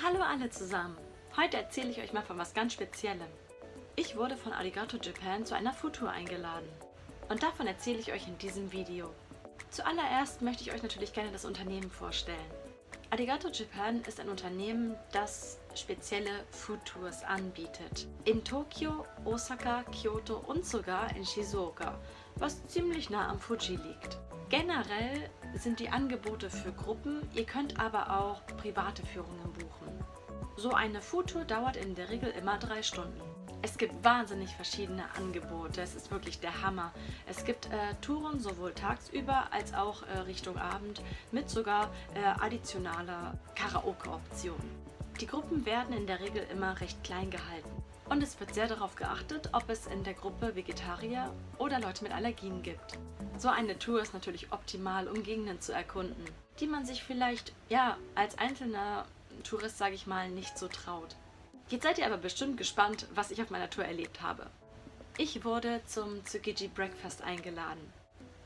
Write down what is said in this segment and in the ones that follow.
Hallo alle zusammen! Heute erzähle ich euch mal von was ganz Speziellem. Ich wurde von Arigato Japan zu einer Foodtour eingeladen. Und davon erzähle ich euch in diesem Video. Zuallererst möchte ich euch natürlich gerne das Unternehmen vorstellen. Arigato Japan ist ein Unternehmen, das spezielle Foodtours anbietet. In Tokio, Osaka, Kyoto und sogar in Shizuoka, was ziemlich nah am Fuji liegt. Generell sind die Angebote für Gruppen, ihr könnt aber auch private Führungen buchen. So eine Foodtour dauert in der Regel immer 3 Stunden. Es gibt wahnsinnig verschiedene Angebote, es ist wirklich der Hammer. Es gibt Touren sowohl tagsüber als auch Richtung Abend mit sogar additionaler Karaoke-Option. Die Gruppen werden in der Regel immer recht klein gehalten. Und es wird sehr darauf geachtet, ob es in der Gruppe Vegetarier oder Leute mit Allergien gibt. So eine Tour ist natürlich optimal, um Gegenden zu erkunden, die man sich vielleicht, als einzelner Tourist, sage ich mal, nicht so traut. Jetzt seid ihr aber bestimmt gespannt, was ich auf meiner Tour erlebt habe. Ich wurde zum Tsukiji Breakfast eingeladen,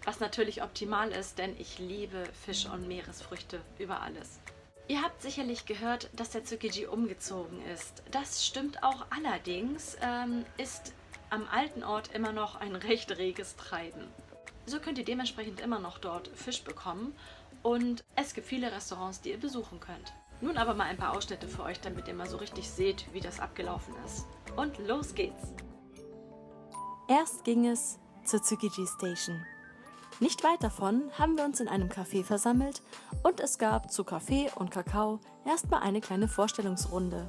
was natürlich optimal ist, denn ich liebe Fisch und Meeresfrüchte über alles. Ihr habt sicherlich gehört, dass der Tsukiji umgezogen ist. Das stimmt auch, allerdings ist am alten Ort immer noch ein recht reges Treiben. So könnt ihr dementsprechend immer noch dort Fisch bekommen und es gibt viele Restaurants, die ihr besuchen könnt. Nun aber mal ein paar Ausschnitte für euch, damit ihr mal so richtig seht, wie das abgelaufen ist. Und los geht's! Erst ging es zur Tsukiji Station. Nicht weit davon haben wir uns in einem Café versammelt und es gab zu Kaffee und Kakao erstmal eine kleine Vorstellungsrunde.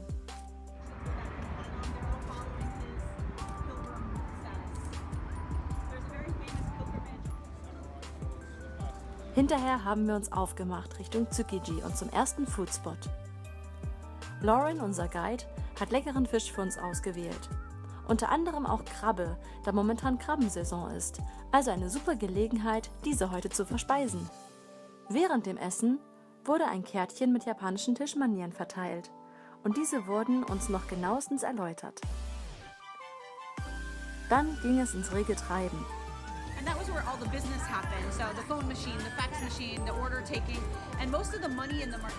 Hinterher haben wir uns aufgemacht Richtung Tsukiji und zum ersten Foodspot. Lauren, unser Guide, hat leckeren Fisch für uns ausgewählt. Unter anderem auch Krabbe, da momentan Krabbensaison ist, also eine super Gelegenheit, diese heute zu verspeisen. Während dem Essen wurde ein Kärtchen mit japanischen Tischmanieren verteilt und diese wurden uns noch genauestens erläutert. Dann ging es ins rege Treiben. And that was where all the business happened. So the phone machine, the fax machine, the order taking, and most of the money in the market.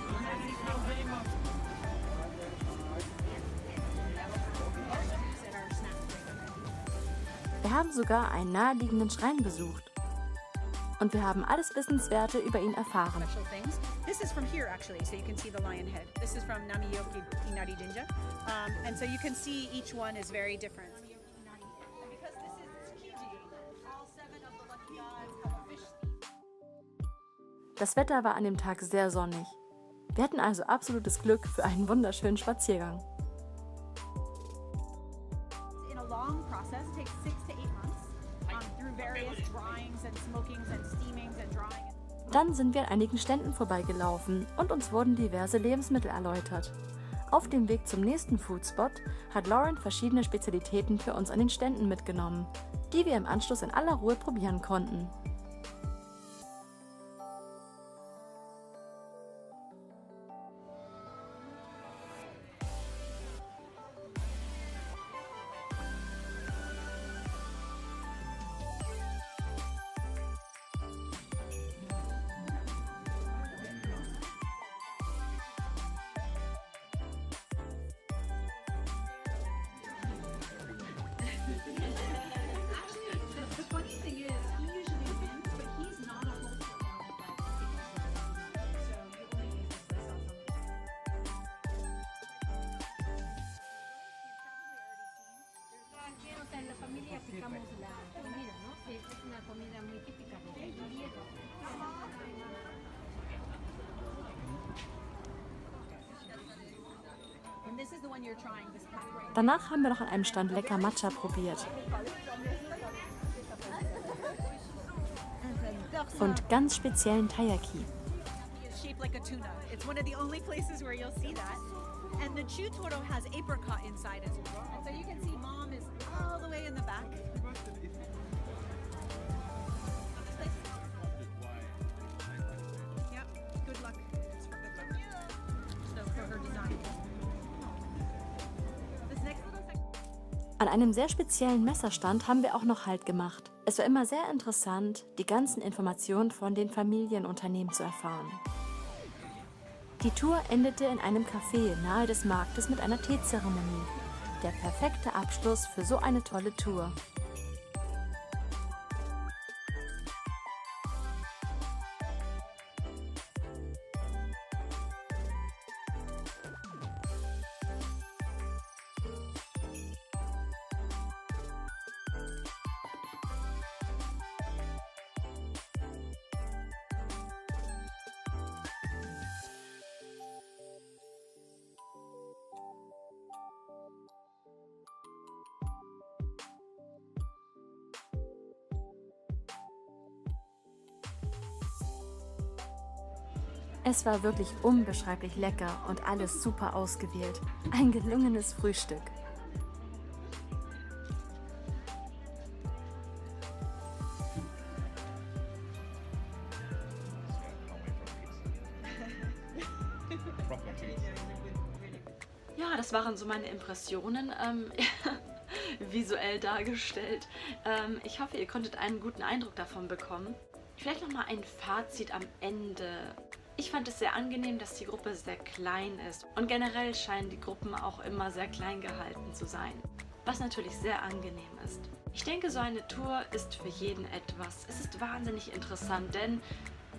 Wir haben sogar einen naheliegenden Schrein besucht. Und wir haben alles Wissenswerte über ihn erfahren. This is from here actually, so you can see the lion head. This is from Namiyoki Inari Jinja. And so you can see each one is very different. Das Wetter war an dem Tag sehr sonnig. Wir hatten also absolutes Glück für einen wunderschönen Spaziergang. In a long process, takes 6 to 8 months through various dryings and smokings and steamings and drying. Dann sind wir an einigen Ständen vorbeigelaufen und uns wurden diverse Lebensmittel erläutert. Auf dem Weg zum nächsten Foodspot hat Lauren verschiedene Spezialitäten für uns an den Ständen mitgenommen, die wir im Anschluss in aller Ruhe probieren konnten. En la familia picamos la comida, ¿no? Es una comida muy típica de Oriente. And this is the one you're trying, this pack right. Danach haben wir noch an einem Stand lecker Matcha probiert. Und ganz speziellen Taiyaki. It's shaped like a tuna. It's one of the only places where you'll see that. And the chutoro has apricot inside as well. And so you can see mom is all the way in the back. Yep, good luck. It's for good luck. So for her design. This next little section. An einem sehr speziellen Messerstand haben wir auch noch Halt gemacht. Es war immer sehr interessant, die ganzen Informationen von den Familienunternehmen zu erfahren. Die Tour endete in einem Café nahe des Marktes mit einer Teezeremonie. Der perfekte Abschluss für so eine tolle Tour. Es war wirklich unbeschreiblich lecker und alles super ausgewählt. Ein gelungenes Frühstück. Ja, das waren so meine Impressionen, visuell dargestellt. Ich hoffe, ihr konntet einen guten Eindruck davon bekommen. Vielleicht nochmal ein Fazit am Ende. Ich fand es sehr angenehm, dass die Gruppe sehr klein ist. Und generell scheinen die Gruppen auch immer sehr klein gehalten zu sein. Was natürlich sehr angenehm ist. Ich denke, so eine Tour ist für jeden etwas. Es ist wahnsinnig interessant, denn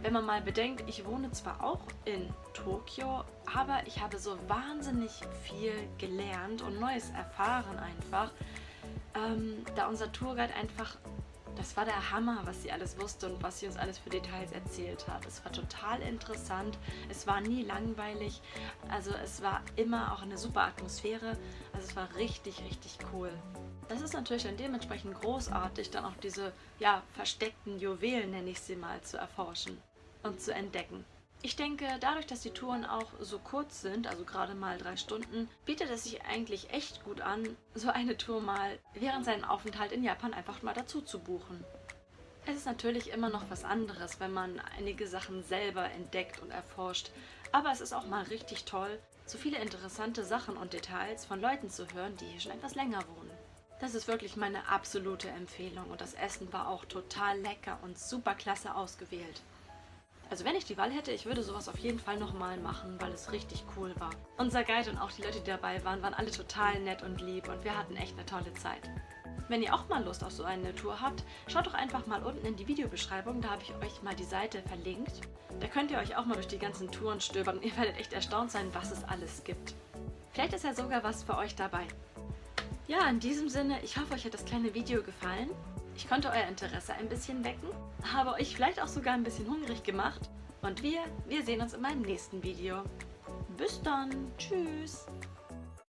wenn man mal bedenkt, ich wohne zwar auch in Tokio, aber ich habe so wahnsinnig viel gelernt und Neues erfahren einfach, da unser Tourguide einfach, das war der Hammer, was sie alles wusste und was sie uns alles für Details erzählt hat. Es war total interessant, es war nie langweilig, also es war immer auch eine super Atmosphäre, also es war richtig, richtig cool. Das ist natürlich dann dementsprechend großartig, dann auch diese, ja, versteckten Juwelen, nenne ich sie mal, zu erforschen und zu entdecken. Ich denke, dadurch, dass die Touren auch so kurz sind, also gerade mal 3 Stunden, bietet es sich eigentlich echt gut an, so eine Tour mal während seinem Aufenthalt in Japan einfach mal dazu zu buchen. Es ist natürlich immer noch was anderes, wenn man einige Sachen selber entdeckt und erforscht, aber es ist auch mal richtig toll, so viele interessante Sachen und Details von Leuten zu hören, die hier schon etwas länger wohnen. Das ist wirklich meine absolute Empfehlung und das Essen war auch total lecker und super klasse ausgewählt. Also wenn ich die Wahl hätte, ich würde sowas auf jeden Fall nochmal machen, weil es richtig cool war. Unser Guide und auch die Leute, die dabei waren, waren alle total nett und lieb und wir hatten echt eine tolle Zeit. Wenn ihr auch mal Lust auf so eine Tour habt, schaut doch einfach mal unten in die Videobeschreibung, da habe ich euch mal die Seite verlinkt. Da könnt ihr euch auch mal durch die ganzen Touren stöbern und ihr werdet echt erstaunt sein, was es alles gibt. Vielleicht ist ja sogar was für euch dabei. Ja, in diesem Sinne, ich hoffe, euch hat das kleine Video gefallen. Ich konnte euer Interesse ein bisschen wecken, habe euch vielleicht auch sogar ein bisschen hungrig gemacht. Und wir sehen uns in meinem nächsten Video. Bis dann. Tschüss.